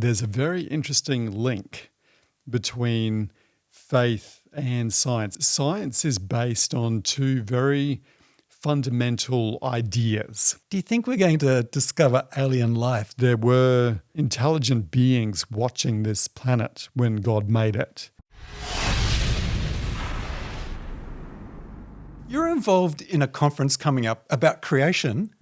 There's a very interesting link between faith and science. Science is based on two very fundamental ideas. Do you think we're going to discover alien life? There were intelligent beings watching this planet when God made it. You're involved in a conference coming up about creation,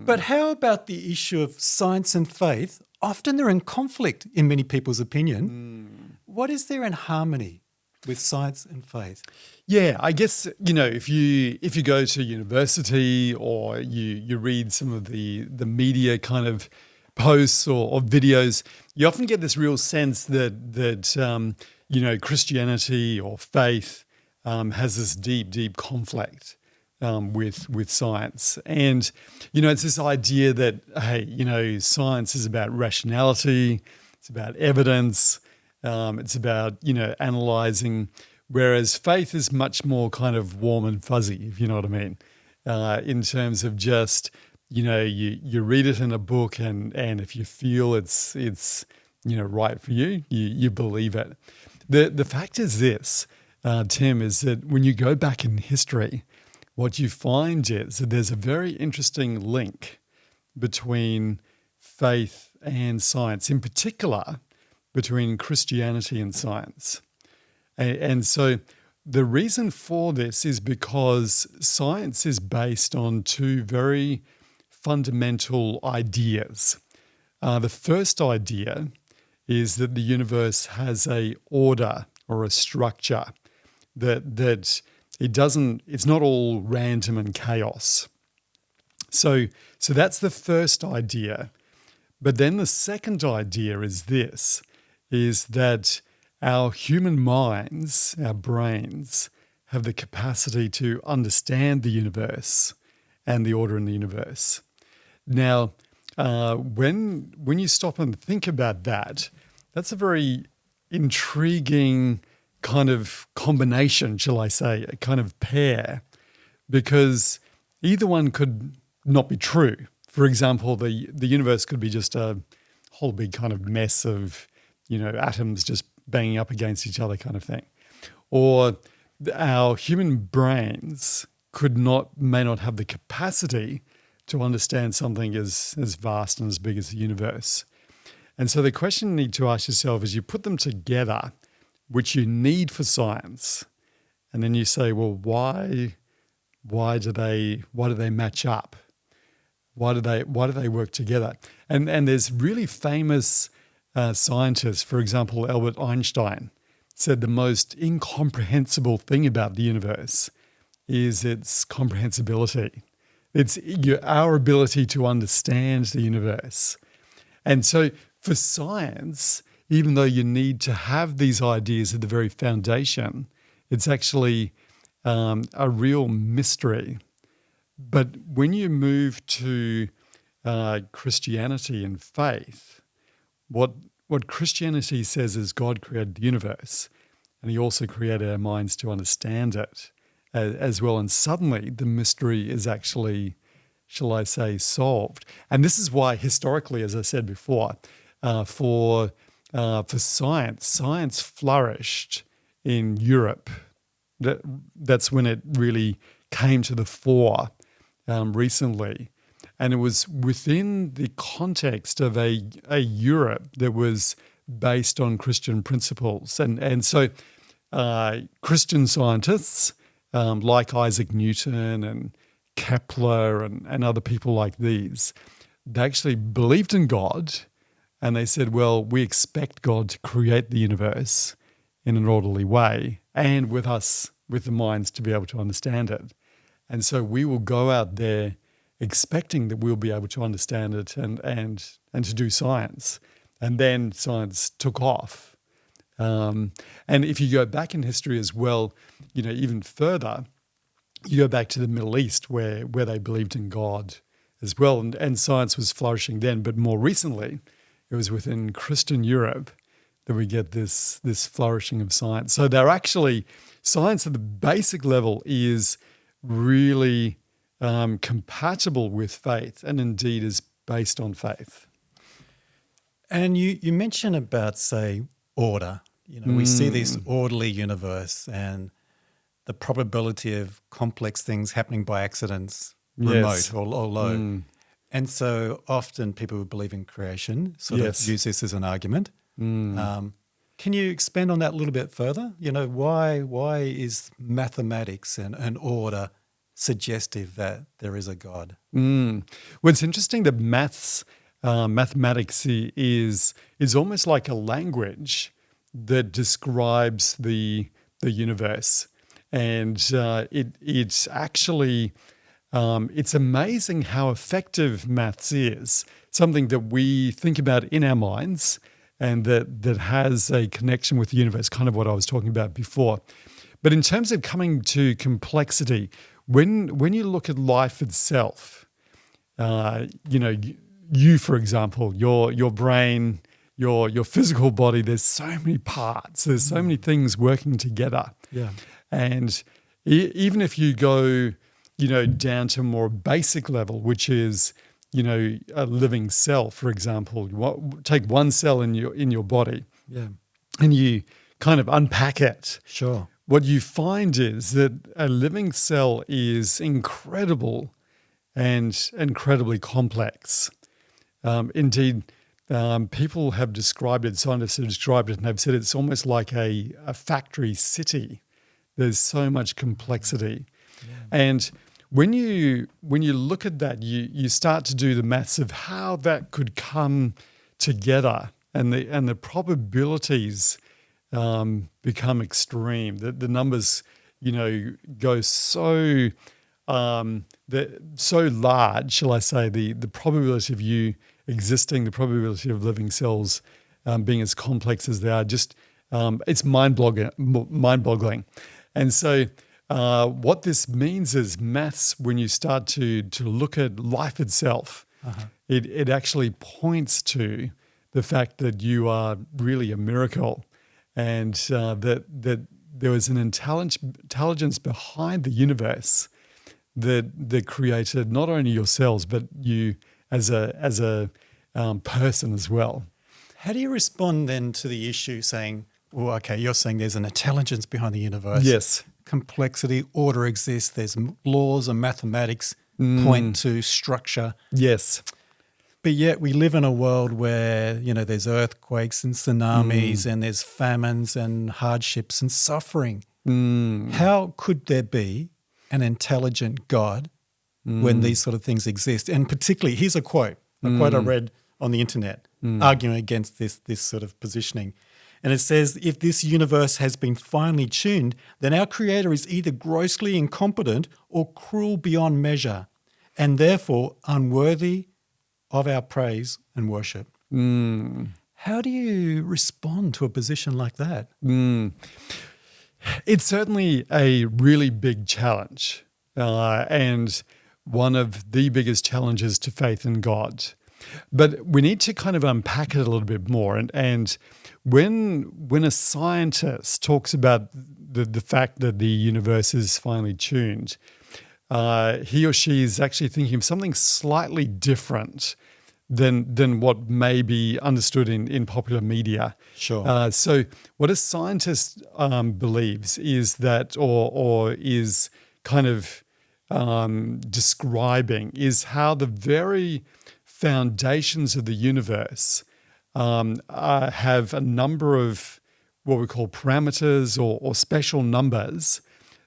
but how about the issue of science and faith? Often they're in conflict in many people's opinion. What is there in harmony with science and faith? Yeah, I guess, if you go to university or you read some of the media kind of posts or videos, you often get this real sense that Christianity or faith has this deep conflict with science. And, it's this idea that, hey, science is about rationality, it's about evidence, it's about, analyzing, whereas faith is much more kind of warm and fuzzy, if you know what I mean, in terms of just, you read it in a book and if you feel it's right for you, you believe it. The fact is this, Tim, is that when you go back in history, what you find is that there's a very interesting link between faith and science, in particular between Christianity and science. And so the reason for this is because science is based on two very fundamental ideas. The first idea is that the universe has a order or a structure, that it's not all random and chaos. So that's the first idea. But then the second idea is that our human minds, our brains, have the capacity to understand the universe and the order in the universe. Now, when you stop and think about that, that's a very intriguing kind of combination, shall I say, a kind of pair, because either one could not be true. For example, the universe could be just a whole big kind of mess of, atoms just banging up against each other kind of thing. Or our human brains may not have the capacity to understand something as vast and as big as the universe. And so the question you need to ask yourself is, you put them together, which you need for science, and then you say, well, why do they match up? Why do they work together? And there's really famous scientists, for example, Albert Einstein, said the most incomprehensible thing about the universe is its comprehensibility. It's our ability to understand the universe. And so for science, even though you need to have these ideas at the very foundation, it's actually a real mystery. But when you move to Christianity and faith, what Christianity says is God created the universe, and he also created our minds to understand it as well. And suddenly the mystery is actually, shall I say, solved. And this is why historically, as I said before, for science flourished in Europe. That's when it really came to the fore recently. And it was within the context of a Europe that was based on Christian principles. And so Christian scientists like Isaac Newton and Kepler and other people like these, they actually believed in God, and they said, well, we expect God to create the universe in an orderly way and with us, with the minds to be able to understand it. And so we will go out there expecting that we'll be able to understand it and to do science. And then science took off. And if you go back in history as well, even further, you go back to the Middle East where they believed in God as well. And science was flourishing then. But more recently, it was within Christian Europe that we get this flourishing of science. So they're actually, science at the basic level is really compatible with faith, and indeed is based on faith. And you mentioned about, say, order. We see this orderly universe and the probability of complex things happening by accidents, Yes. remote or low. And so often people who believe in creation sort of Yes. use this as an argument. Can you expand on that a little bit further? Why is mathematics and order suggestive that there is a God? Well, it's interesting that mathematics is almost like a language that describes the universe, and it's actually it's amazing how effective maths is. Something that we think about in our minds, and that has a connection with the universe. Kind of what I was talking about before. But in terms of coming to complexity, when you look at life itself, you, for example, your brain, your physical body, there's so many parts, there's so many things working together. Yeah. And even if you go, down to a more basic level, which is, a living cell, for example, take one cell in your body, Yeah. and you kind of unpack it. Sure. What you find is that a living cell is incredible and incredibly complex. Indeed, people have described it, scientists have described it, and they've said it's almost like a factory city. There's so much complexity. Yeah. And when you look at that, you start to do the maths of how that could come together, and the probabilities become extreme. The numbers, go so so large, shall I say, the probability of you existing, the probability of living cells being as complex as they are, just it's mind-boggling. And so what this means is maths, when you start to look at life itself, it actually points to the fact that you are really a miracle, and that there was an intelligence behind the universe that created not only your cells, but you as a person as well. How do you respond then to the issue saying, well, okay, you're saying there's an intelligence behind the universe. Yes. Complexity, order exists, there's laws and mathematics point to structure. Yes. But yet we live in a world where, there's earthquakes and tsunamis and there's famines and hardships and suffering. How could there be an intelligent God when these sort of things exist? And particularly, here's a quote I read on the internet arguing against this sort of positioning. And it says, if this universe has been finely tuned, then our creator is either grossly incompetent or cruel beyond measure, and therefore unworthy of our praise and worship. How do you respond to a position like that? It's certainly a really big challenge, and one of the biggest challenges to faith in God. But we need to kind of unpack it a little bit more. And when a scientist talks about the fact that the universe is finely tuned, he or she is actually thinking of something slightly different than what may be understood in popular media. Sure. So what a scientist believes is that, or is kind of describing, is how the very foundations of the universe have a number of what we call parameters or special numbers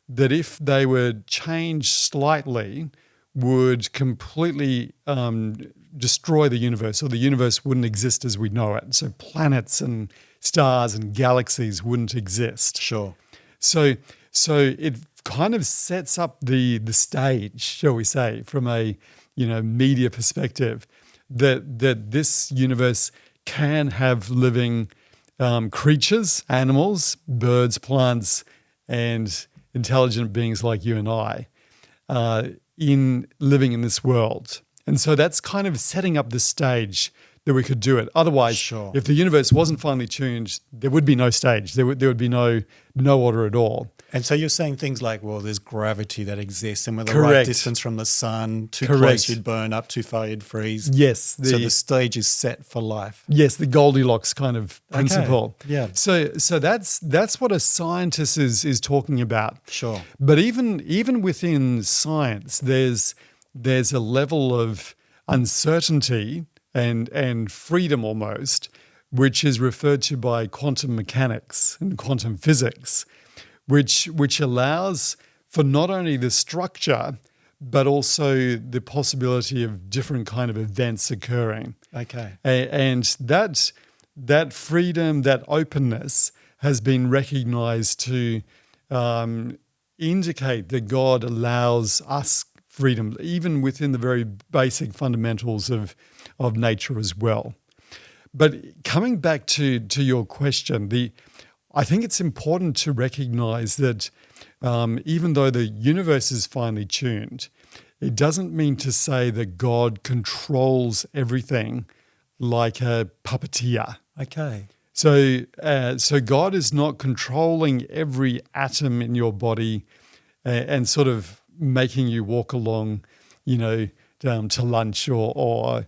that, if they were changed slightly, would completely destroy the universe, or the universe wouldn't exist as we know it. So planets and stars and galaxies wouldn't exist. Sure. So it kind of sets up the stage, shall we say, from a media perspective, that this universe can have living creatures, animals, birds, plants, and intelligent beings like you and I in living in this world. And so that's kind of setting up the stage that we could do it. Otherwise, Sure. if the universe wasn't finely tuned, there would be no stage. There would be no order at all. And so you're saying things like, well, there's gravity that exists, and with the Correct. right distance from the sun, too Correct. close you'd burn up, too far you'd freeze. Yes. So the stage is set for life. Yes, the Goldilocks kind of principle. yeah. So that's what a scientist is talking about. Sure. But even within science, there's a level of uncertainty and freedom almost, which is referred to by quantum mechanics and quantum physics, which allows for not only the structure, but also the possibility of different kind of events occurring. Okay. And that freedom, that openness has been recognized to indicate that God allows us freedom, even within the very basic fundamentals of nature as well. But coming back to your question, I think it's important to recognize that even though the universe is finely tuned, it doesn't mean to say that God controls everything like a puppeteer. Okay. So God is not controlling every atom in your body and sort of making you walk along, to lunch or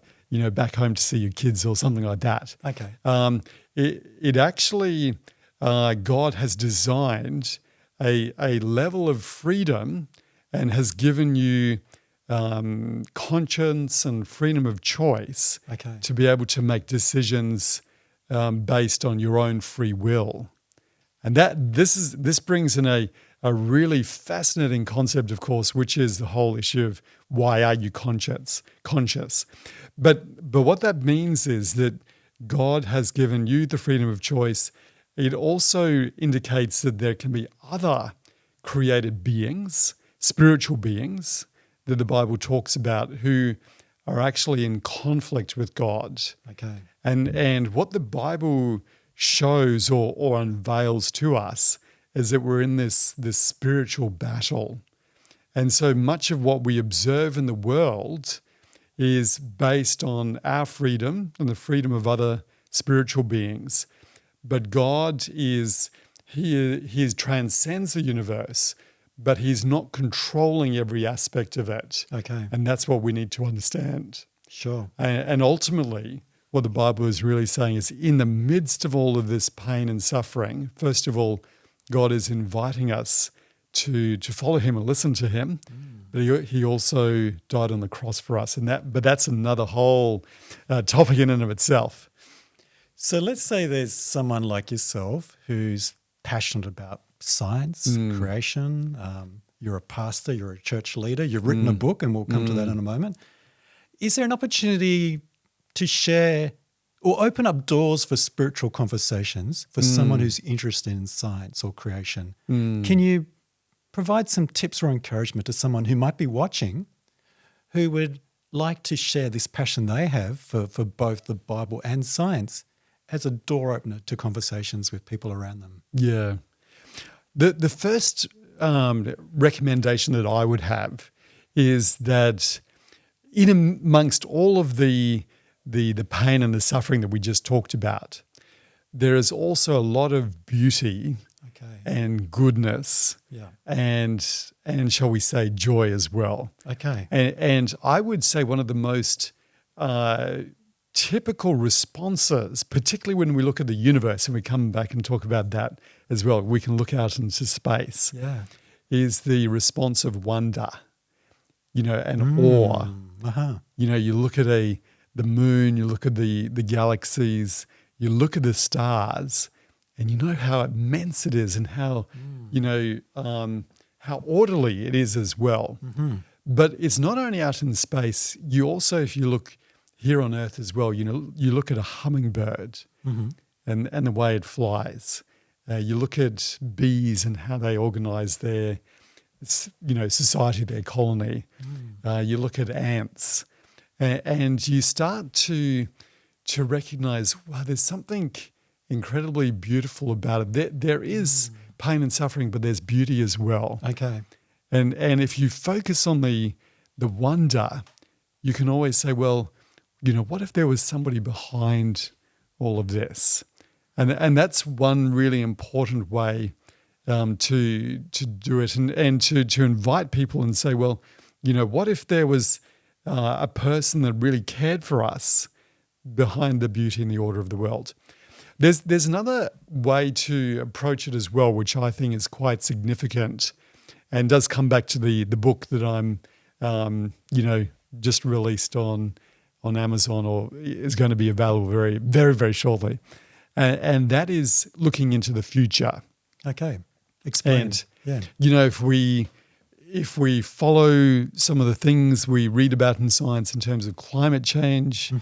back home to see your kids or something like that. Okay. It actually, God has designed a level of freedom and has given you conscience and freedom of choice to be able to make decisions based on your own free will. And this brings in a really fascinating concept, of course, which is the whole issue of why are you conscious? But what that means is that God has given you the freedom of choice. It also indicates that there can be other created beings, spiritual beings, that the Bible talks about who are actually in conflict with God. Okay. And what the Bible shows or unveils to us is that we're in this spiritual battle. And so much of what we observe in the world is based on our freedom and the freedom of other spiritual beings. But God he transcends the universe, but he's not controlling every aspect of it. Okay. And that's what we need to understand. Sure. And ultimately, what the Bible is really saying is in the midst of all of this pain and suffering, first of all, God is inviting us to follow him and listen to him. But he also died on the cross for us. But that's another whole topic in and of itself. So let's say there's someone like yourself who's passionate about science, creation. You're a pastor, you're a church leader, you've written a book, and we'll come to that in a moment. Is there an opportunity to share or open up doors for spiritual conversations for someone who's interested in science or creation? Can you provide some tips or encouragement to someone who might be watching who would like to share this passion they have for both the Bible and science as a door opener to conversations with people around them? Yeah. The first recommendation that I would have is that in amongst all of the pain and the suffering that we just talked about, there is also a lot of beauty and goodness and shall we say joy as well. Okay. And I would say one of the most typical responses, particularly when we look at the universe, and we come back and talk about that as well, we can look out into space, is the response of wonder, and awe. You look at the moon, you look at the galaxies, you look at the stars, and you know how immense it is and how, how orderly it is as well. But it's not only out in space. You also, if you look here on Earth as well, you look at a hummingbird and the way it flies. You look at bees and how they organize their, society, their colony. You look at ants, and you start to recognize, wow, there's something incredibly beautiful about it. There is pain and suffering, but there's beauty as well. Okay. And if you focus on the wonder, you can always say, well, what if there was somebody behind all of this? And that's one really important way to do it and to invite people and say, well, what if there was a person that really cared for us behind the beauty and the order of the world? There's another way to approach it as well, which I think is quite significant and does come back to the book that I'm, just released on Amazon, or is going to be available very, very, very shortly. And that is looking into the future. Okay. Explain. And, yeah. if we follow some of the things we read about in science in terms of climate change,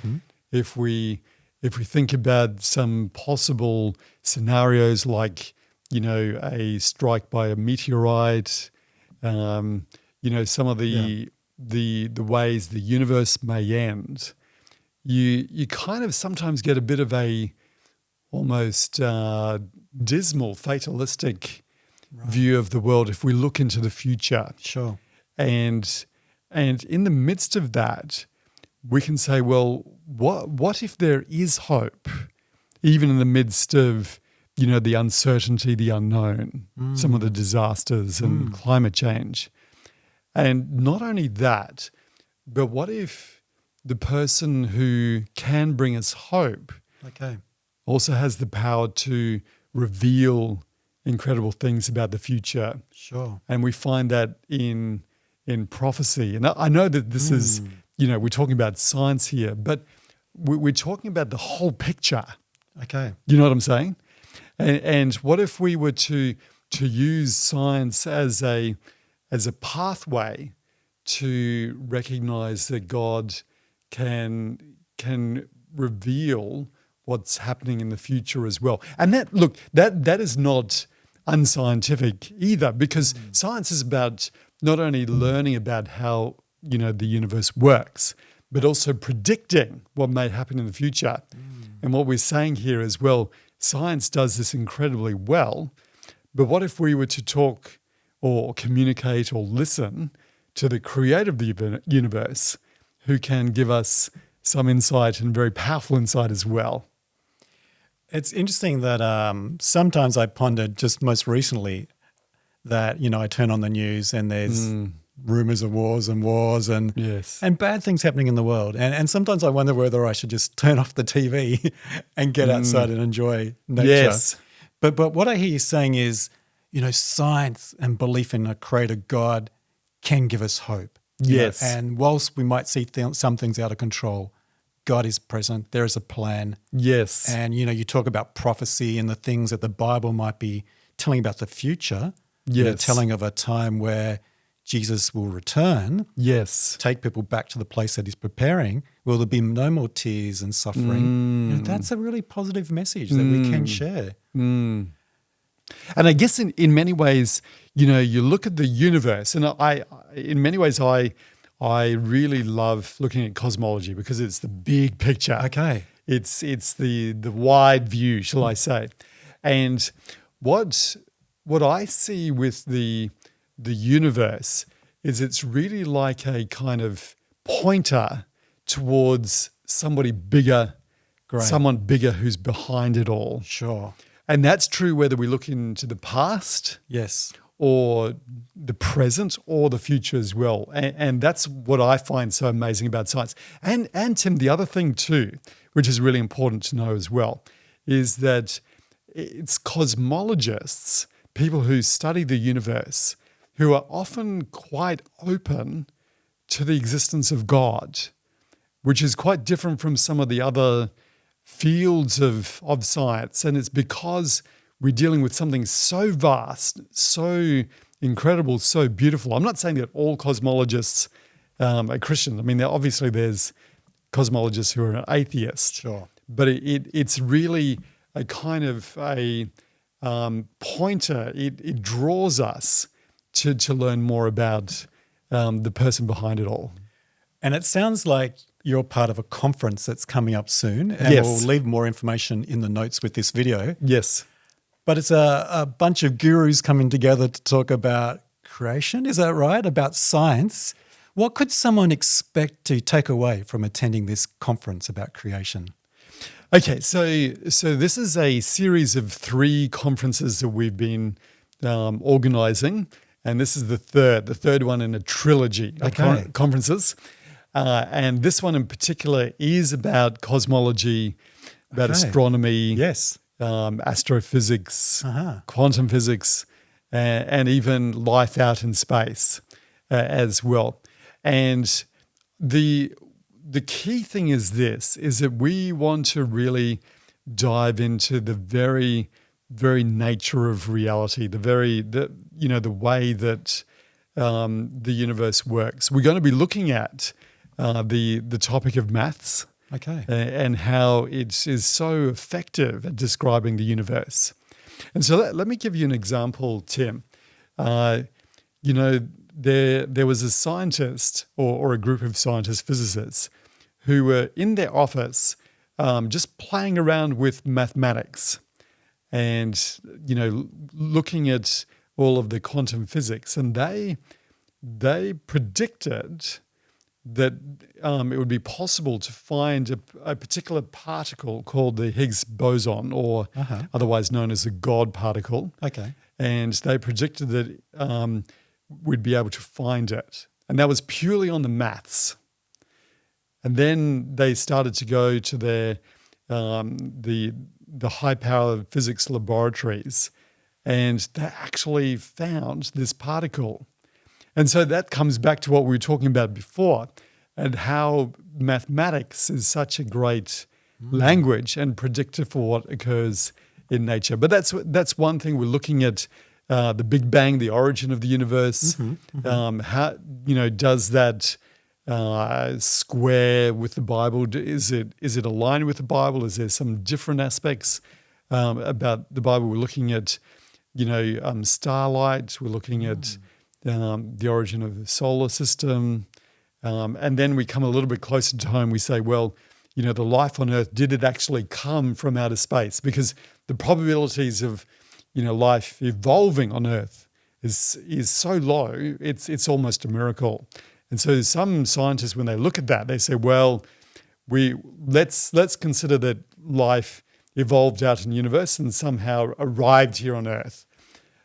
if we think about some possible scenarios like, a strike by a meteorite, some of the ways the universe may end, you kind of sometimes get a bit of a almost dismal, fatalistic view of the world if we look into the future. Sure. And in the midst of that, we can say, well, what if there is hope, even in the midst of, the uncertainty, the unknown, some of the disasters and climate change. And not only that, but what if the person who can bring us hope also has the power to reveal incredible things about the future? Sure. And we find that in prophecy. And I know that this is, we're talking about science here, but we're talking about the whole picture. Okay. You know what I'm saying? And what if we were to use science as a pathway to recognize that God can reveal what's happening in the future as well? And that is not unscientific either, because science is about not only learning about how the universe works, but also predicting what may happen in the future. And what we're saying here is, well, science does this incredibly well, but what if we were to talk or communicate or listen to the creator of the universe, who can give us some insight and very powerful insight as well? It's interesting that sometimes I pondered just most recently that, I turn on the news and there's rumors of wars and bad things happening in the world. And sometimes I wonder whether I should just turn off the TV and get outside and enjoy nature. Yes. But what I hear you saying is, science and belief in a creator God can give us hope. Yes. And whilst we might see some things out of control, God is present. There is a plan. Yes. And, you talk about prophecy and the things that the Bible might be telling about the future. Yes. Telling of a time where Jesus will return. Yes. Take people back to the place that he's preparing. Will there be no more tears and suffering? That's a really positive message that we can share. And I guess in many ways, you look at the universe, and in many ways I really love looking at cosmology because it's the big picture. Okay. It's the wide view, shall I say. And what I see with the universe is it's really like a kind of pointer towards somebody bigger, someone bigger who's behind it all. Sure. And that's true whether we look into the past, yes, or the present, or the future as well. And that's what I find so amazing about science. And Tim, the other thing too, which is really important to know as well, is that it's cosmologists, people who study the universe, who are often quite open to the existence of God, which is quite different from some of the other fields of science. And it's because we're dealing with something so vast, so incredible, so beautiful. I'm not saying that all cosmologists are Christian. I mean, obviously there's cosmologists who are atheists. Sure. But it's really a kind of a pointer. It draws us to learn more about the person behind it all. And it sounds like you're part of a conference that's coming up soon, and Yes. we'll leave more information in the notes with this video. Yes. But it's a bunch of gurus coming together to talk about creation, is that right? About science. What could someone expect to take away from attending this conference about creation? Okay, so this is a series of 3 conferences that we've been organizing, and this is the third one in a trilogy of conferences. And this one in particular is about cosmology, about astronomy, astrophysics, quantum physics, and even life out in space as well. And the key thing is that we want to really dive into the very, very nature of reality, the way that the universe works. We're going to be looking at the topic of maths, and how it is so effective at describing the universe. And so let me give you an example, Tim. There was a scientist or a group of scientists, physicists, who were in their office just playing around with mathematics and, looking at all of the quantum physics. And they predicted that it would be possible to find a particular particle called the Higgs boson, or otherwise known as the God particle. And they predicted that we'd be able to find it. And that was purely on the maths. And then they started to go to their the high-powered physics laboratories, and they actually found this particle. And so that comes back to what we were talking about before, and how mathematics is such a great language and predictor for what occurs in nature. But that's one thing. We're looking at the Big Bang, the origin of the universe. How does that square with the Bible? Is it aligned with the Bible? Is there some different aspects about the Bible? We're looking at starlight. We're looking at the origin of the solar system. And then we come a little bit closer to home. We say, well, the life on Earth, did it actually come from outer space? Because the probabilities of, life evolving on Earth is so low, it's almost a miracle. And so some scientists, when they look at that, they say, well, let's consider that life evolved out in the universe and somehow arrived here on Earth.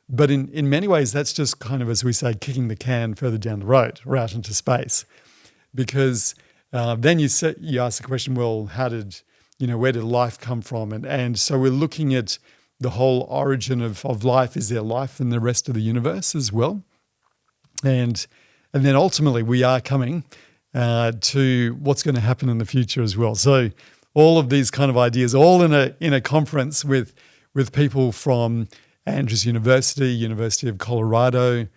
But in many ways, that's just kind of, as we say, kicking the can further down the road or out into space. Because then you ask the question, well, where did life come from? And so we're looking at the whole origin of life. Is there life in the rest of the universe as well? And then ultimately we are coming to what's going to happen in the future as well. So all of these kind of ideas, all in a conference with people from Andrews University, University of Colorado,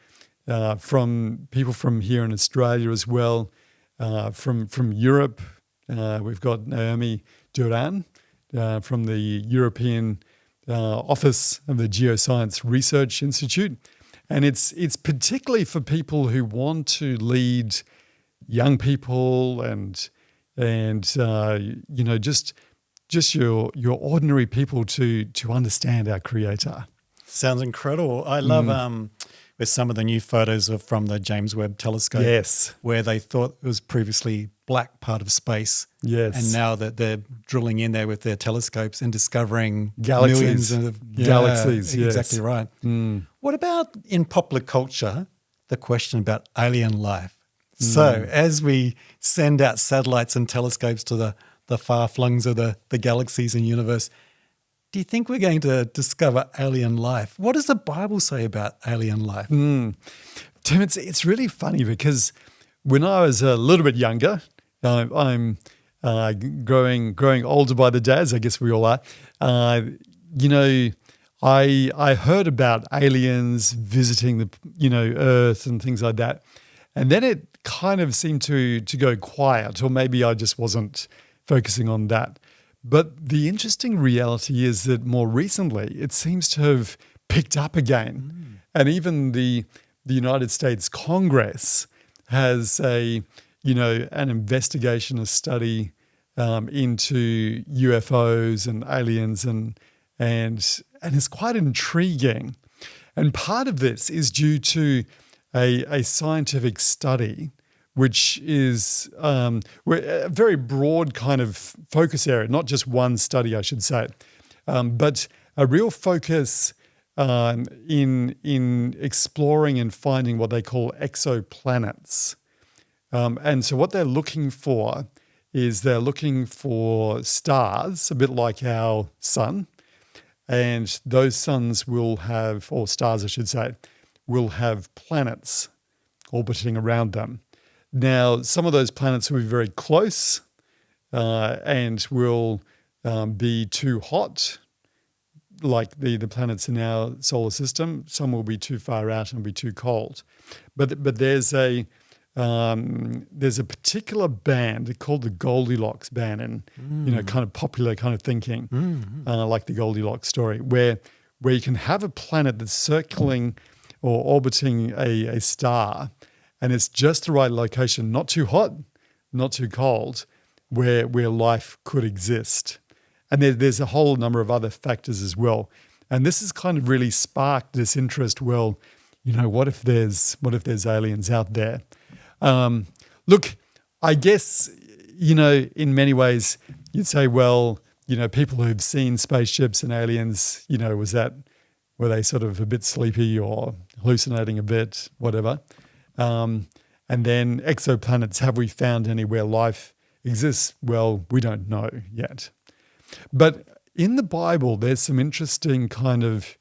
from people from here in Australia as well, from Europe. We've got Naomi Duran from the European Office of the Geoscience Research Institute. And it's particularly for people who want to lead young people and just your ordinary people to understand our Creator. Sounds incredible. I love with some of the new photos from the James Webb Telescope. Yes. Where they thought it was previously black part of space. Yes. And now that they're drilling in there with their telescopes and discovering galaxies. Millions of galaxies, yes. Exactly right. What about in popular culture, the question about alien life? So as we send out satellites and telescopes to the far flungs of the galaxies and universe, do you think we're going to discover alien life? What does the Bible say about alien life? Tim, it's really funny because when I was a little bit younger, I'm growing older by the day, as I guess we all are. I heard about aliens visiting the Earth and things like that, and then it kind of seemed to go quiet, or maybe I just wasn't focusing on that. But the interesting reality is that more recently, it seems to have picked up again. And even the United States Congress has an investigation, a study into UFOs and aliens, and it's quite intriguing. And part of this is due to a scientific study, which is a very broad kind of focus area, not just one study, I should say, but a real focus in exploring and finding what they call exoplanets. And so what they're looking for is they're looking for stars, a bit like our sun, and those suns will have, or stars I should say, will have planets orbiting around them. Now, some of those planets will be very close and will be too hot, like the planets in our solar system. Some will be too far out and be too cold. But there's a particular band called the Goldilocks band, and kind of popular kind of thinking, like the Goldilocks story, where you can have a planet that's circling or orbiting a star, and it's just the right location, not too hot, not too cold, where life could exist. And there's a whole number of other factors as well. And this has kind of really sparked this interest. Well, what if there's aliens out there? Look, I guess, in many ways you'd say, well, people who've seen spaceships and aliens, were they sort of a bit sleepy or hallucinating a bit, whatever? And then exoplanets, have we found anywhere life exists? Well, we don't know yet. But in the Bible, there's some interesting kind of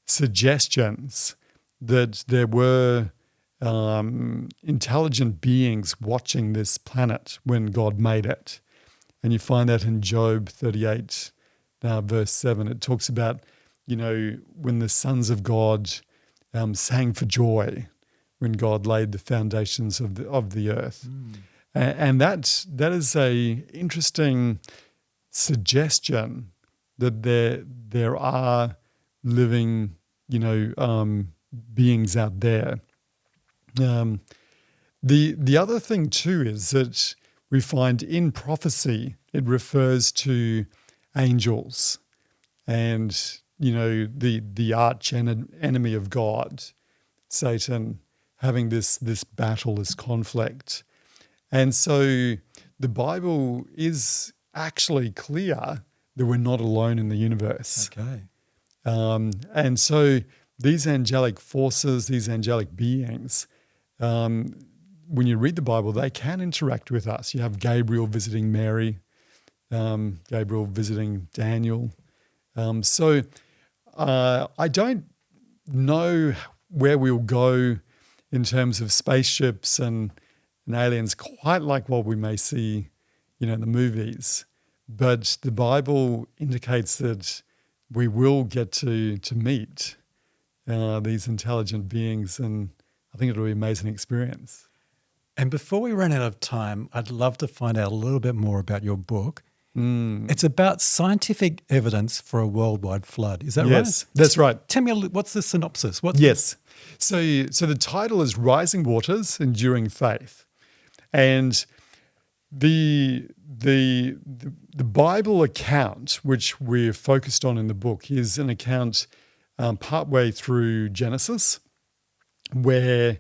suggestions that there were intelligent beings watching this planet when God made it. And you find that in Job 38, verse 7. It talks about, when the sons of God sang for joy when God laid the foundations of the earth. And that is a interesting suggestion that there are living, beings out there. The other thing too is that we find in prophecy it refers to angels, and the arch enemy of God, Satan, having this battle, this conflict. And so the Bible is actually clear that we're not alone in the universe. Okay. And so these angelic forces, these angelic beings, when you read the Bible, they can interact with us. You have Gabriel visiting Mary, Gabriel visiting Daniel. So I don't know where we'll go in terms of spaceships and aliens quite like what we may see, in the movies. But the Bible indicates that we will get to meet these intelligent beings, and I think it'll be an amazing experience. And before we run out of time, I'd love to find out a little bit more about your book. It's about scientific evidence for a worldwide flood. Is that right? Yes, that's right. Tell me, what's the synopsis? Yes. So the title is Rising Waters, Enduring Faith. And the Bible account, which we're focused on in the book, is an account partway through Genesis, where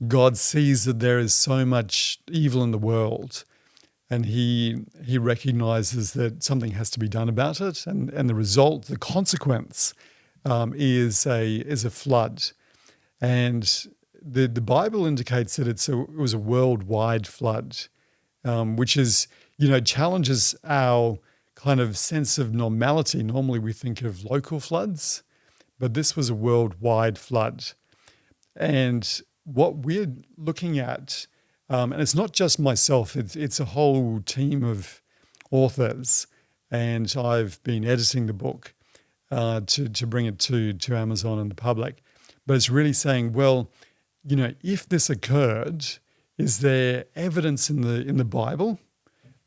God sees that there is so much evil in the world, and he recognizes that something has to be done about it, and the result, the consequence, is a flood. And the Bible indicates that it was a worldwide flood, which is, challenges our kind of sense of normality. Normally we think of local floods, but this was a worldwide flood. And what we're looking at, and it's not just myself, it's a whole team of authors, and I've been editing the book to bring it to Amazon and the public. But it's really saying, well, if this occurred, is there evidence in the Bible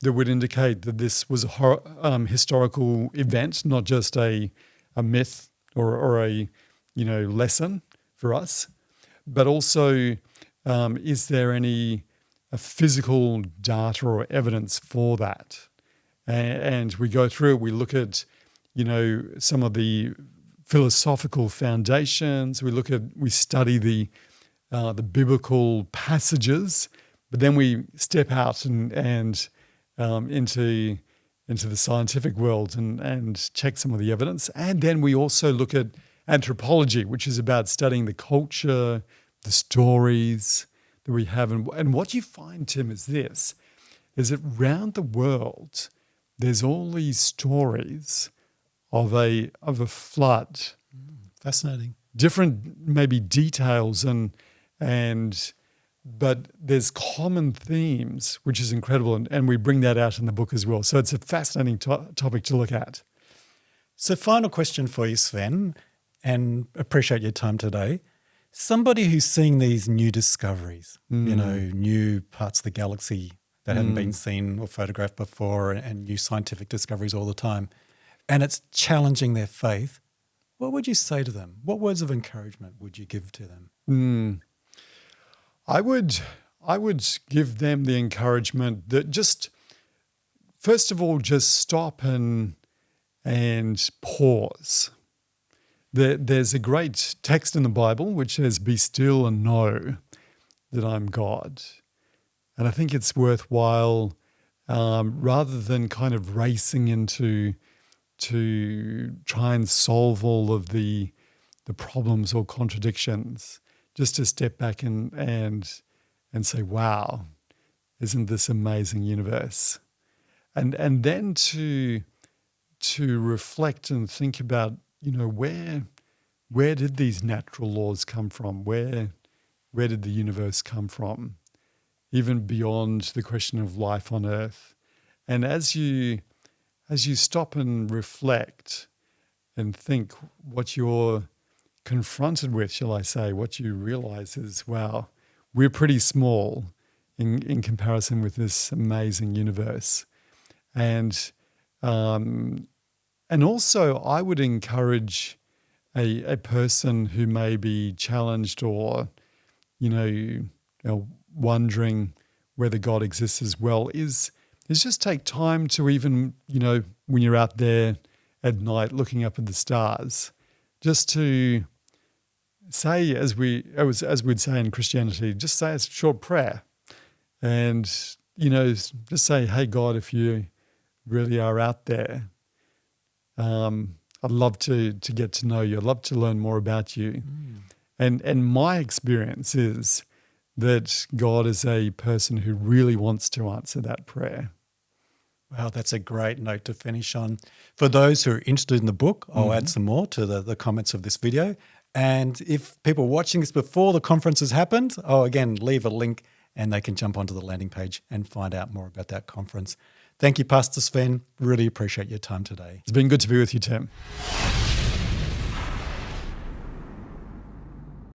that would indicate that this was a historical event, not just a myth or a lesson for us? But also, is there any physical data or evidence for that? And we go through it. We look at, some of the philosophical foundations. We study the biblical passages, but then we step out and into the scientific world and check some of the evidence. And then we also look at anthropology, which is about studying the culture, the stories that we have. And what you find, Tim, is this, is that around the world, there's all these stories of a flood. Fascinating. Different maybe details but there's common themes, which is incredible. And we bring that out in the book as well. So it's a fascinating topic to look at. So final question for you, Sven, and appreciate your time today. Somebody who's seeing these new discoveries, new parts of the galaxy that hadn't been seen or photographed before, and new scientific discoveries all the time, and it's challenging their faith, what would you say to them? What words of encouragement would you give to them? I would give them the encouragement that just, first of all, just stop and pause. There's a great text in the Bible which says, "Be still and know that I'm God." And I think it's worthwhile, rather than kind of racing into to try and solve all of the problems or contradictions, just to step back and say, "Wow, isn't this amazing universe?" And then to reflect and think about, where did these natural laws come from? Where did the universe come from? Even beyond the question of life on Earth. And as you stop and reflect and think, what you're confronted with, shall I say, what you realize is, wow, we're pretty small in comparison with this amazing universe. And also I would encourage a person who may be challenged or, wondering whether God exists as well, is just take time to even, when you're out there at night looking up at the stars, just to say, as we'd say in Christianity, just say a short prayer and, just say, "Hey, God, if you really are out there, I'd love to get to know you. I'd love to learn more about you." And my experience is that God is a person who really wants to answer that prayer. Wow, that's a great note to finish on. For those who are interested in the book, I'll add some more to the comments of this video. And if people are watching this before the conference has happened, again, leave a link and they can jump onto the landing page and find out more about that conference. Thank you, Pastor Sven. Really appreciate your time today. It's been good to be with you, Tim.